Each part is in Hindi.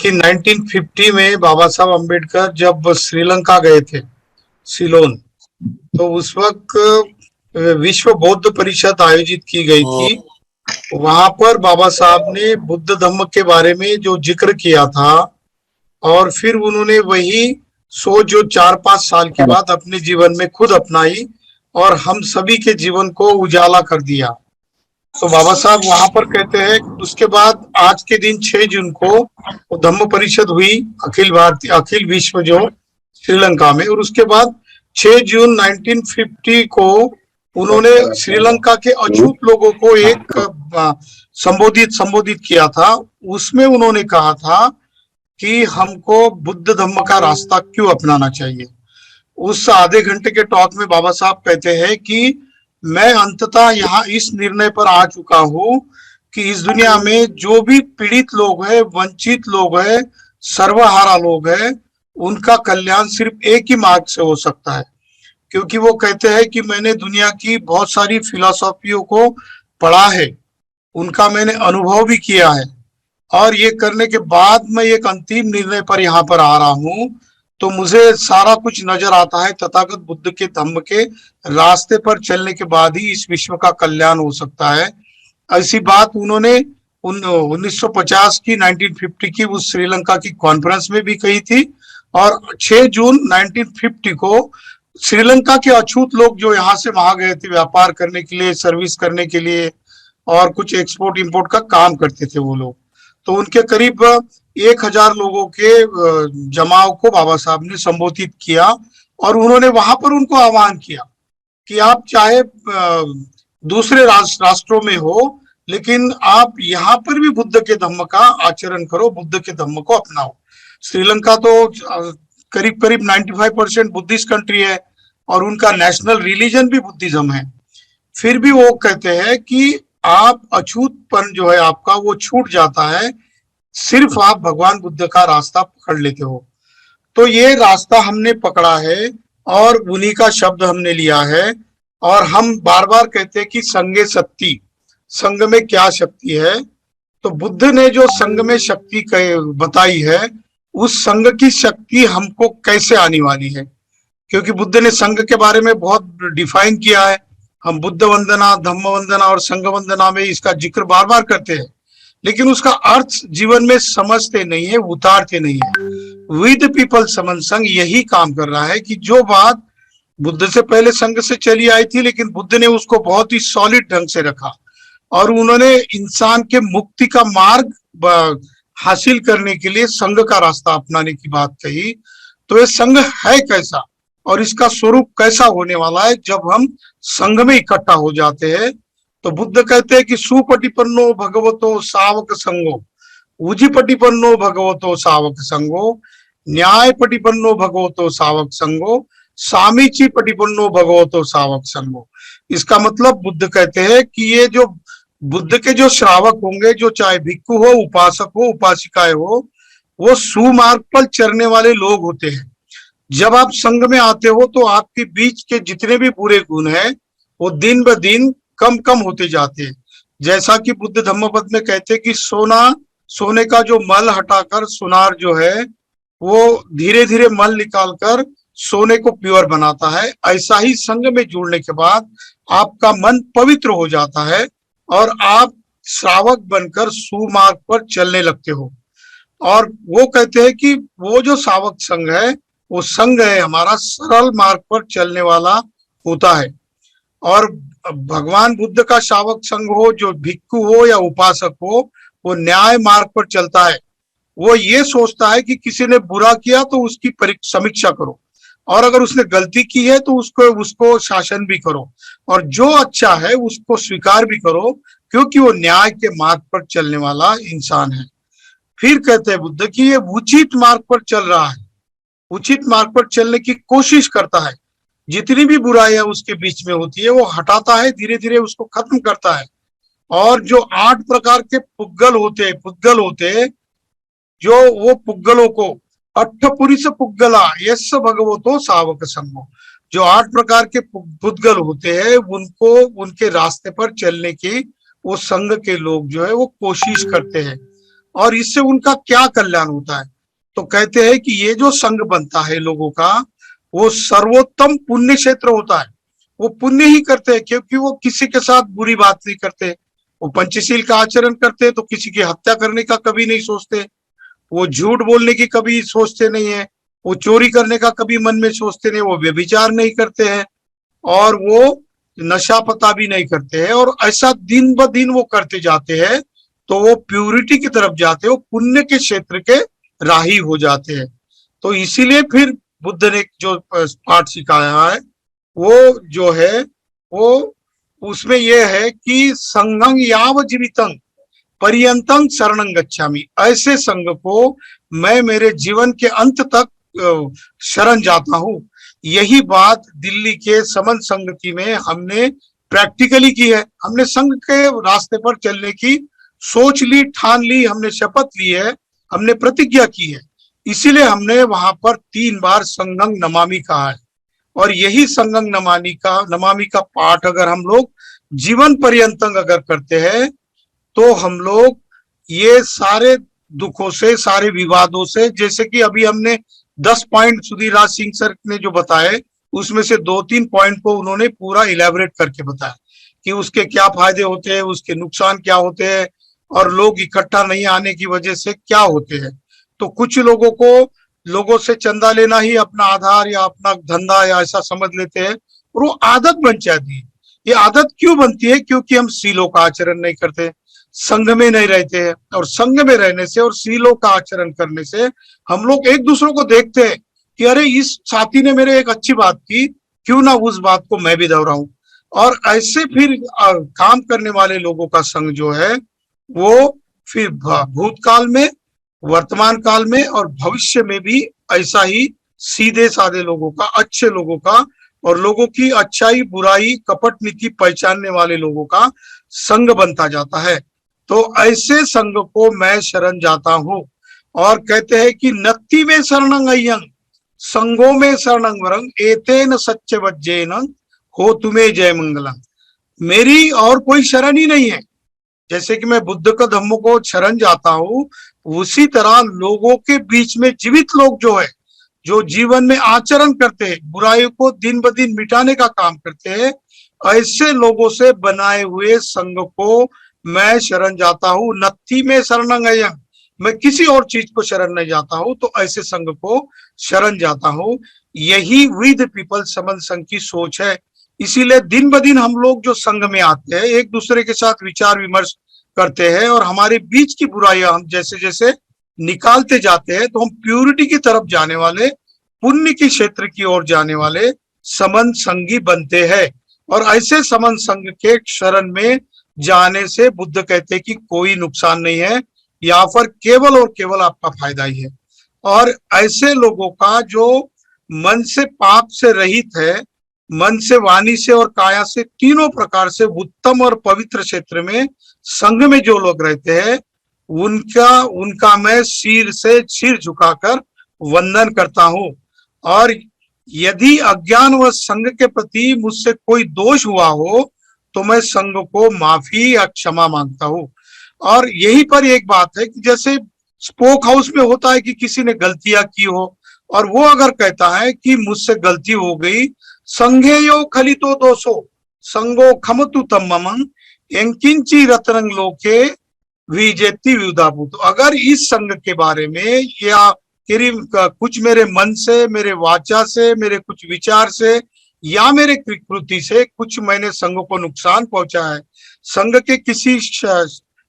कि 1950 में बाबा साहब अम्बेडकर जब श्रीलंका गए थे, सिलोन, तो उस वक्त विश्व बौद्ध परिषद आयोजित की गई थी। वहां पर बाबा साहब ने बुद्ध धम्म के बारे में जो जिक्र किया था, और फिर उन्होंने वही सोच जो 4-5 साल के बाद अपने जीवन में खुद अपनाई और हम सभी के जीवन को उजाला कर दिया। तो बाबा साहब वहां पर कहते हैं, उसके बाद आज के दिन 6 जून को वो धम्म परिषद हुई, अखिल विश्व जो श्रीलंका में, और उसके बाद 6 जून 1950 को उन्होंने श्रीलंका के अछूत लोगों को एक संबोधित किया था। उसमें उन्होंने कहा था कि हमको बुद्ध धम्म का रास्ता क्यों अपनाना चाहिए। उस आधे घंटे के टॉक में बाबा साहब कहते हैं कि मैं अंततः यहाँ इस निर्णय पर आ चुका हूँ कि इस दुनिया में जो भी पीड़ित लोग हैं, वंचित लोग हैं, सर्वहारा लोग हैं, उनका कल्याण सिर्फ एक ही मार्ग से हो सकता है। क्योंकि वो कहते हैं कि मैंने दुनिया की बहुत सारी फिलॉसफियों को पढ़ा है, उनका मैंने अनुभव भी किया है, और ये करने के बाद मैं एक अंतिम निर्णय पर यहाँ पर आ रहा हूँ। तो मुझे सारा कुछ नजर आता है, तथागत बुद्ध के धम्म के रास्ते पर चलने के बाद ही इस विश्व का कल्याण हो सकता है। ऐसी बात उन्होंने 1950 की 1950 की उस श्रीलंका की कॉन्फ्रेंस में भी कही थी। और 6 जून 1950 को श्रीलंका के अछूत लोग जो यहाँ से वहां गए थे व्यापार करने के लिए, सर्विस करने के लिए, और कुछ एक्सपोर्ट इंपोर्ट का काम करते थे वो लोग, तो उनके करीब 1000 लोगों के जमाव को बाबा साहब ने संबोधित किया। और उन्होंने वहां पर उनको आह्वान किया कि आप चाहे दूसरे राष्ट्रों में हो, लेकिन आप यहाँ पर भी बुद्ध के धम्म का आचरण करो, बुद्ध के धम्म को अपनाओ। श्रीलंका तो करीब करीब 95% बुद्धिस्ट कंट्री है और उनका नेशनल रिलीजन भी बुद्धिज्म है। फिर भी वो कहते हैं कि आप अछूतपन जो है आपका वो छूट जाता है, सिर्फ आप भगवान बुद्ध का रास्ता पकड़ लेते हो। तो ये रास्ता हमने पकड़ा है और उन्हीं का शब्द हमने लिया है। और हम बार बार कहते हैं कि संगे शक्ति, संग में क्या शक्ति है। तो बुद्ध ने जो संग में शक्ति बताई है, उस संग की शक्ति हमको कैसे आने वाली है, क्योंकि बुद्ध ने संघ के बारे में बहुत डिफाइन किया है। हम बुद्ध वंदना, धम्म वंदना और संघ वंदना में इसका जिक्र बार बार करते हैं, लेकिन उसका अर्थ जीवन में समझते नहीं है, उतारते नहीं है। विद पीपल समन संघ यही काम कर रहा है कि जो बात बुद्ध से पहले संघ से चली आई थी, लेकिन बुद्ध ने उसको बहुत ही सॉलिड ढंग से रखा और उन्होंने इंसान के मुक्ति का मार्ग हासिल करने के लिए संघ का रास्ता अपनाने की बात कही। तो ये संघ है कैसा और इसका स्वरूप कैसा होने वाला है जब हम संघ में इकट्ठा हो जाते हैं। तो बुद्ध कहते हैं कि सुपटिपन्नो भगवतो सावक संगो, उजिपटिपन्नो भगवतो सावक संगो, न्याय पटिपन्नो भगवतो सावक संगो, सामीची पटिपन्नो भगवतो सावक संगो। इसका मतलब बुद्ध कहते हैं कि ये जो बुद्ध के जो श्रावक होंगे, जो चाहे भिक्खु हो, उपासक हो, उपासिकाएं हो, वो सुमार्ग पर चलने वाले लोग होते हैं। जब आप संघ में आते हो तो आपके बीच के जितने भी बुरे गुण हैं वो दिन ब दिन कम कम होते जाते हैं। जैसा कि बुद्ध धम्मपद में कहते हैं कि सोने का जो मल हटाकर सुनार जो है वो धीरे धीरे मल निकालकर सोने को प्योर बनाता है, ऐसा ही संघ में जुड़ने के बाद आपका मन पवित्र हो जाता है और आप श्रावक बनकर सुमार्ग पर चलने लगते हो। और वो कहते हैं कि वो जो श्रावक संघ है, वो संघ है हमारा सरल मार्ग पर चलने वाला होता है। और भगवान बुद्ध का श्रावक संघ हो, जो भिक्खु हो या उपासक हो, वो न्याय मार्ग पर चलता है। वो ये सोचता है कि किसी ने बुरा किया तो उसकी समीक्षा करो, और अगर उसने गलती की है तो उसको शासन भी करो, और जो अच्छा है उसको स्वीकार भी करो, क्योंकि वो न्याय के मार्ग पर चलने वाला इंसान है। फिर कहते हैं बुद्ध कि ये उचित मार्ग पर चल रहा है, उचित मार्ग पर चलने की कोशिश करता है, जितनी भी बुराइयां उसके बीच में होती है वो हटाता है, धीरे धीरे उसको खत्म करता है। और जो 8 प्रकार के पुद्गल होते हैं, जो वो पुद्गलों को अट्ठपुरुष पुद्गला यस भगवतो सावक संगो, जो 8 प्रकार के पुद्गल होते हैं उनको उनके रास्ते पर चलने की वो संघ के लोग जो है वो कोशिश करते हैं। और इससे उनका क्या कल्याण होता है। तो कहते हैं कि ये जो संघ बनता है लोगों का, वो सर्वोत्तम पुण्य क्षेत्र होता है। वो पुण्य ही करते हैं, क्योंकि वो किसी के साथ बुरी बात नहीं करते। वो पंचशील का आचरण करते हैं, तो किसी की हत्या करने का कभी नहीं सोचते। वो झूठ बोलने की कभी सोचते नहीं है। वो चोरी करने का कभी मन में सोचते नहीं। वो व्यभिचार नहीं करते हैं, और वो नशा पता भी नहीं करते हैं। और ऐसा दिन ब दिन वो करते जाते हैं, तो वो प्यूरिटी की तरफ जाते हैं, वो पुण्य के क्षेत्र के राही हो जाते हैं। तो इसीलिए फिर बुद्ध ने जो पाठ सिखाया है, वो जो है, वो उसमें ये है कि संघं याव जीवितं पर्यंतं शरणं गच्छामि। ऐसे संघ को मैं मेरे जीवन के अंत तक शरण जाता हूँ। यही बात दिल्ली के समन संगति में हमने प्रैक्टिकली की है। हमने संघ के रास्ते पर चलने की सोच ली, ठान ली, हमने शपथ ली है, हमने प्रतिज्ञा की है। इसीलिए हमने वहां पर 3 बार संघं नमामि कहा है। और यही संघं नमामि का पाठ अगर हम लोग जीवन पर्यंत अगर करते हैं, तो हम लोग ये सारे दुखों से, सारे विवादों से, जैसे कि अभी हमने 10 पॉइंट सुधीर राज सिंह सर ने जो बताए, उसमें से 2-3 पॉइंट को उन्होंने पूरा इलेबोरेट करके बताया कि उसके क्या फायदे होते हैं, उसके नुकसान क्या होते हैं, और लोग इकट्ठा नहीं आने की वजह से क्या होते हैं। तो कुछ लोगों को लोगों से चंदा लेना ही अपना आधार या अपना धंधा या ऐसा समझ लेते हैं, और वो आदत बन जाती है। ये आदत क्यों बनती है? क्योंकि हम सीलों का आचरण नहीं करते, संघ में नहीं रहते हैं। और संघ में रहने से और सीलों का आचरण करने से हम लोग एक दूसरे को देखते हैं कि अरे इस साथी ने मेरे एक अच्छी बात की, क्यों ना उस बात को मैं भी दोहराऊं। और ऐसे फिर काम करने वाले लोगों का संघ जो है, वो फिर भूतकाल में, वर्तमान काल में और भविष्य में भी ऐसा ही सीधे साधे लोगों का, अच्छे लोगों का, और लोगों की अच्छाई बुराई कपट नीति पहचानने वाले लोगों का संघ बनता जाता है। तो ऐसे संघ को मैं शरण जाता हूं। और कहते हैं कि नत्ति में शरणं अय्यं संगो में शरणं वरं एतेन सच्च वज्जेन हो तुम्हें जय मंगलम। मेरी और कोई शरण ही नहीं है। जैसे कि मैं बुद्ध का धम्मों को शरण जाता हूं, उसी तरह लोगों के बीच में जीवित लोग जो है, जो जीवन में आचरण करते हैं, बुराइयों को दिन ब दिन मिटाने का काम करते हैं, ऐसे लोगों से बनाए हुए संघ को मैं शरण जाता हूँ। नत्थी में शरणं अय्यं, मैं किसी और चीज को शरण नहीं जाता हूँ, तो ऐसे संघ को शरण जाता हूँ। यही वी द पीपल समन संघ की सोच है। इसीलिए दिन ब दिन हम लोग जो संघ में आते हैं, एक दूसरे के साथ विचार विमर्श करते हैं, और हमारे बीच की बुराइयां हम जैसे जैसे निकालते जाते हैं, तो हम प्यूरिटी की तरफ जाने वाले, पुण्य की क्षेत्र की ओर जाने वाले समन संगी बनते हैं। और ऐसे समन संघ के शरण में जाने से बुद्ध कहते हैं कि कोई नुकसान नहीं है, यहाँ पर केवल और केवल आपका फायदा ही है। और ऐसे लोगों का जो मन से पाप से रहित है, मन से, वाणी से और काया से, तीनों प्रकार से उत्तम और पवित्र क्षेत्र में संघ में जो लोग रहते हैं, उनका मैं सिर से सिर झुकाकर वंदन करता हूं। और यदि अज्ञान व संघ के प्रति मुझसे कोई दोष हुआ हो, तो मैं संघ को माफी या क्षमा मांगता हूं। और यही पर एक बात है कि जैसे स्पोक हाउस में होता है कि किसी ने गलतियां की हो, और वो अगर कहता है कि मुझसे गलती हो गई, संघेयो खलितो दोषो संगो खमतु तम्मं यंकिंची रत्नं लोके विजेति विउदाभूत। तो अगर इस संघ के बारे में या कुछ मेरे मन से, मेरे वाचा से, मेरे कुछ विचार से या मेरे कृति से कुछ मैंने संघ को नुकसान पहुंचा है, संघ के किसी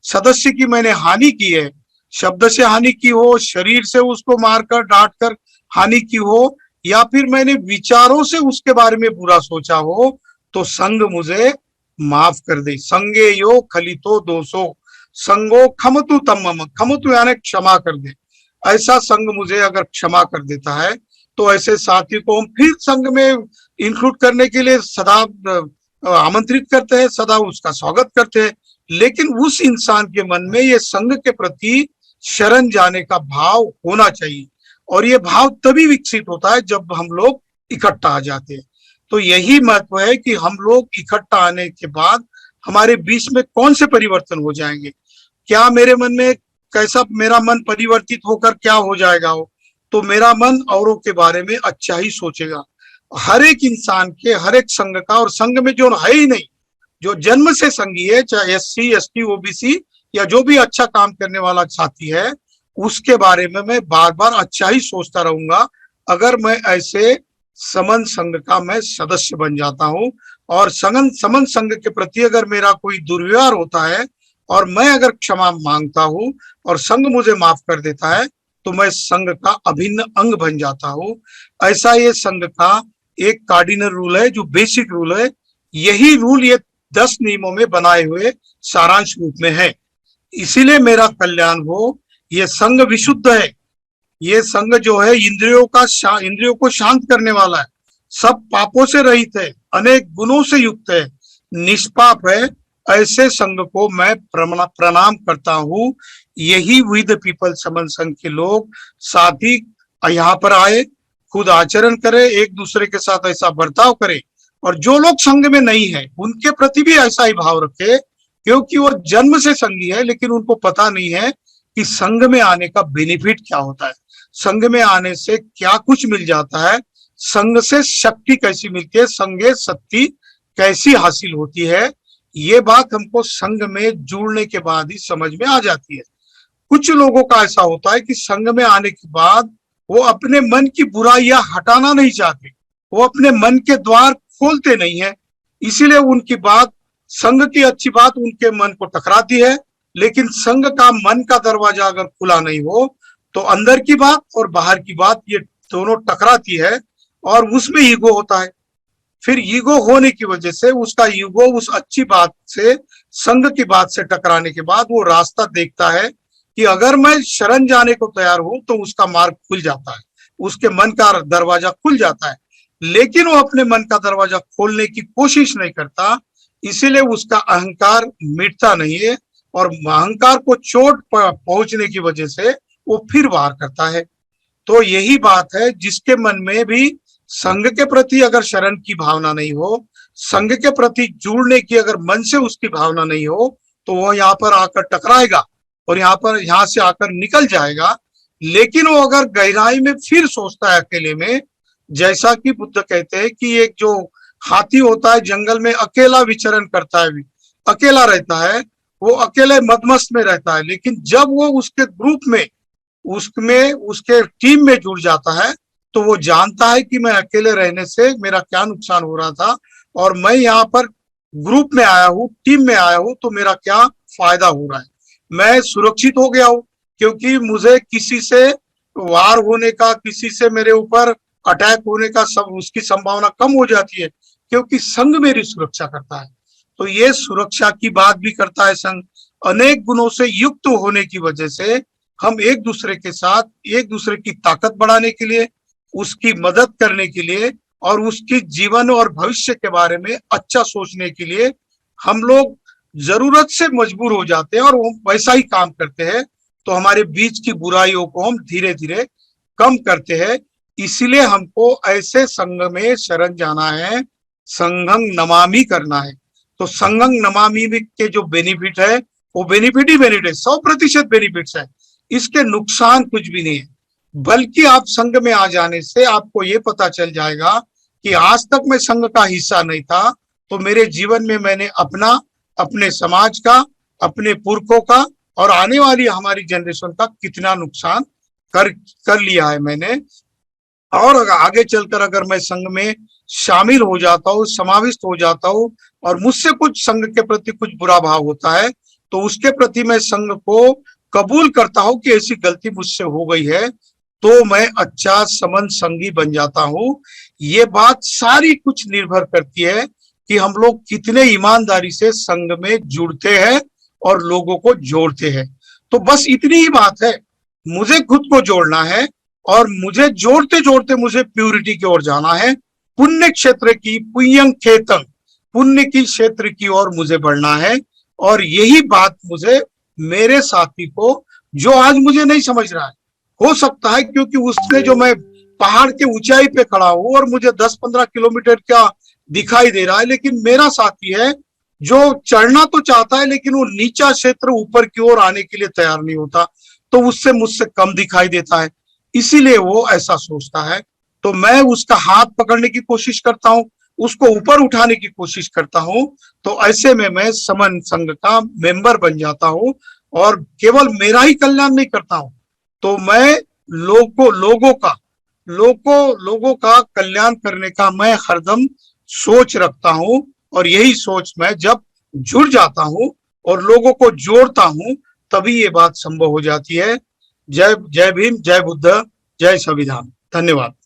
सदस्य की मैंने हानि की है, शब्द से हानि की हो, शरीर से उसको मारकर डांट कर हानि की हो, या फिर मैंने विचारों से उसके बारे में बुरा सोचा हो, तो संघ मुझे माफ कर दे। संगे यो खलितो दोषो संगो खमतु तम्मम, खमतु यानी क्षमा कर दे। ऐसा संघ मुझे अगर क्षमा कर देता है, तो ऐसे साथी को हम फिर संघ में इंक्लूड करने के लिए सदा आमंत्रित करते हैं, सदा उसका स्वागत करते हैं। लेकिन उस इंसान के मन में ये संघ के प्रति शरण जाने का भाव होना चाहिए, और ये भाव तभी विकसित होता है जब हम लोग इकट्ठा आ जाते हैं। तो यही महत्व है कि हम लोग इकट्ठा आने के बाद हमारे बीच में कौन से परिवर्तन हो जाएंगे। क्या मेरे मन में कैसा मेरा मन परिवर्तित होकर क्या हो जाएगा हो, तो मेरा मन औरों के बारे में अच्छा ही सोचेगा। हर एक इंसान के हर एक संघ का, और संघ में जो है ही नहीं, जो जन्म से संघी है, चाहे SC ST OBC या जो भी अच्छा काम करने वाला साथी है, उसके बारे में मैं बार बार अच्छा ही सोचता रहूंगा। अगर मैं ऐसे समन संघ का मैं सदस्य बन जाता हूं, और समन संघ के प्रति अगर मेरा कोई दुर्व्यवहार होता है और मैं अगर क्षमा मांगता हूं और संघ मुझे माफ कर देता है, तो मैं संघ का अभिन्न अंग बन जाता हूं। ऐसा ये संघ का एक कार्डिनल रूल है, जो बेसिक रूल है। यही रूल ये 10 नियमों में बनाए हुए सारांश रूप में है। इसीलिए मेरा कल्याण हो। ये संघ विशुद्ध है। ये संघ जो है इंद्रियों को शांत करने वाला है, सब पापों से रहित है, अनेक गुणों से युक्त है, निष्पाप है। ऐसे संघ को मैं प्रणाम करता हूँ। यही वी द पीपल समन संघ के लोग साथी यहाँ पर आए, खुद आचरण करे, एक दूसरे के साथ ऐसा बर्ताव करे, और जो लोग संघ में नहीं है उनके प्रति भी ऐसा ही भाव रखे, क्योंकि वो जन्म से संघी है, लेकिन उनको पता नहीं है कि संघ में आने का बेनिफिट क्या होता है, संघ में आने से क्या कुछ मिल जाता है, संघ से शक्ति कैसी मिलती है, संघे शक्ति कैसी हासिल होती है। ये बात हमको संघ में जुड़ने के बाद ही समझ में आ जाती है। कुछ लोगों का ऐसा होता है कि संघ में आने के बाद वो अपने मन की बुराइयां हटाना नहीं चाहते, वो अपने मन के द्वार खोलते नहीं है, इसीलिए उनकी बात, संघ की अच्छी बात उनके मन को टकराती है। लेकिन संघ का मन का दरवाजा अगर खुला नहीं हो, तो अंदर की बात और बाहर की बात ये दोनों टकराती है, और उसमें ईगो होता है। फिर ईगो होने की वजह से उसका ईगो उस अच्छी बात से, संघ की बात से टकराने के बाद वो रास्ता देखता है कि अगर मैं शरण जाने को तैयार हूं तो उसका मार्ग खुल जाता है, उसके मन का दरवाजा खुल जाता है। लेकिन वो अपने मन का दरवाजा खोलने की कोशिश नहीं करता, इसीलिए उसका अहंकार मिटता नहीं है, और अहंकार को चोट पहुंचने की वजह से वो फिर वार करता है। तो यही बात है, जिसके मन में भी संघ के प्रति अगर शरण की भावना नहीं हो, संघ के प्रति जुड़ने की अगर मन से उसकी भावना नहीं हो, तो वो यहाँ पर आकर टकराएगा और यहाँ से आकर निकल जाएगा। लेकिन वो अगर गहराई में फिर सोचता है अकेले में, जैसा कि बुद्ध कहते हैं कि एक जो हाथी होता है जंगल में अकेला विचरण करता है, अकेला रहता है, वो अकेले मदमस्त में रहता है, लेकिन जब वो उसके ग्रुप में, उसके टीम में जुड़ जाता है, तो वो जानता है कि मैं अकेले रहने से मेरा क्या नुकसान हो रहा था, और मैं यहाँ पर ग्रुप में आया हूँ, टीम में आया हूँ, तो मेरा क्या फायदा हो रहा है। मैं सुरक्षित हो गया हूँ, क्योंकि मुझे किसी से वार होने का, किसी से मेरे ऊपर अटैक होने का उसकी संभावना कम हो जाती है, क्योंकि संघ मेरी सुरक्षा करता है। तो ये सुरक्षा की बात भी करता है संघ। अनेक गुणों से युक्त होने की वजह से हम एक दूसरे के साथ, एक दूसरे की ताकत बढ़ाने के लिए, उसकी मदद करने के लिए, और उसकी जीवन और भविष्य के बारे में अच्छा सोचने के लिए हम लोग जरूरत से मजबूर हो जाते हैं, और वो वैसा ही काम करते हैं। तो हमारे बीच की बुराइयों को हम धीरे धीरे कम करते हैं। इसलिए हमको ऐसे संघ में शरण जाना है, संघं नमामि करना है। तो संघं नमामि के जो बेनिफिट है, वो बेनिफिट ही बेनिफिट है, 100% बेनिफिट्स है, इसके नुकसान कुछ भी नहीं है। बल्कि आप संघ में आ जाने से आपको ये पता चल जाएगा कि आज तक मैं संघ का हिस्सा नहीं था, तो मेरे जीवन में मैंने अपना, अपने समाज का, अपने पुरखों का और आने वाली हमारी जनरेशन का कितना नुकसान कर लिया है मैंने। और आगे चलकर अगर मैं संघ में शामिल हो जाता हूँ, समाविष्ट हो जाता हूँ, और मुझसे कुछ संघ के प्रति कुछ बुरा भाव होता है, तो उसके प्रति मैं संघ को कबूल करता हूँ कि ऐसी गलती मुझसे हो गई है, तो मैं अच्छा समन संगी बन जाता हूँ। ये बात सारी कुछ निर्भर करती है कि हम लोग कितने ईमानदारी से संघ में जुड़ते हैं और लोगों को जोड़ते हैं। तो बस इतनी ही बात है, मुझे खुद को जोड़ना है, और मुझे जोड़ते जोड़ते मुझे प्यूरिटी की ओर जाना है, पुण्य क्षेत्र की, पुण्यं खेतम, पुण्य की क्षेत्र की ओर मुझे बढ़ना है। और यही बात मुझे मेरे साथी को, जो आज मुझे नहीं समझ रहा है, हो सकता है क्योंकि उसने, जो मैं पहाड़ के ऊंचाई पे खड़ा हूं और मुझे 10-15 किलोमीटर का दिखाई दे रहा है, लेकिन मेरा साथी है जो चढ़ना तो चाहता है लेकिन वो नीचा क्षेत्र ऊपर की ओर आने के लिए तैयार नहीं होता, तो उससे मुझसे कम दिखाई देता है, इसीलिए वो ऐसा सोचता है। तो मैं उसका हाथ पकड़ने की कोशिश करता हूँ, उसको ऊपर उठाने की कोशिश करता हूँ। तो ऐसे में मैं समन संघ का मेंबर बन जाता हूँ और केवल मेरा ही कल्याण नहीं करता हूँ, तो मैं लोगों का कल्याण करने का मैं हरदम सोच रखता हूँ। और यही सोच मैं जब जुड़ जाता हूँ और लोगों को जोड़ता हूँ, तभी ये बात संभव हो जाती है। जय जय भीम, जय बुद्ध, जय संविधान। धन्यवाद।